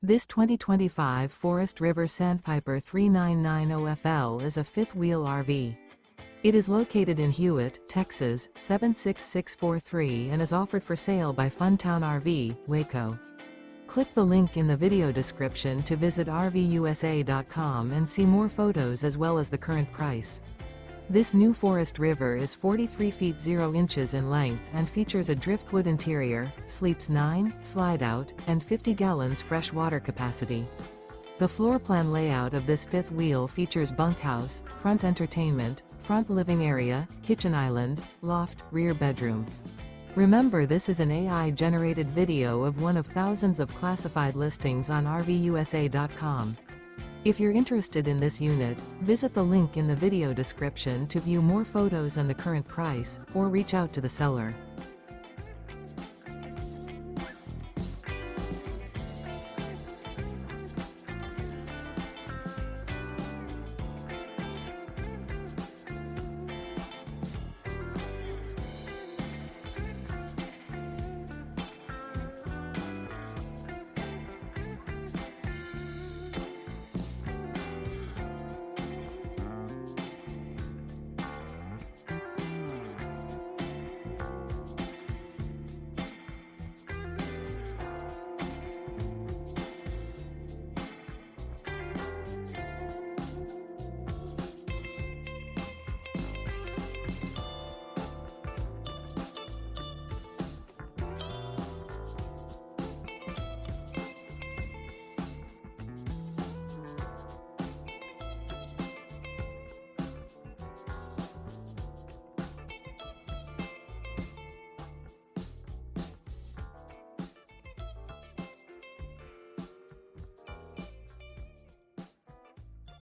This 2025 Forest River Sandpiper 3990FL is a fifth-wheel RV. It is located in Hewitt, Texas, 76643 and is offered for sale by Funtown RV, Waco. Click the link in the video description to visit RVUSA.com and see more photos as well as the current price. This new Forest River is 43 feet 0 inches in length and features a driftwood interior, sleeps 9, slide-out, and 50 gallons fresh water capacity. The floor plan layout of this fifth wheel features bunkhouse, front entertainment, front living area, kitchen island, loft, rear bedroom. Remember, this is an AI-generated video of one of thousands of classified listings on RVUSA.com. If you're interested in this unit, visit the link in the video description to view more photos and the current price, or reach out to the seller.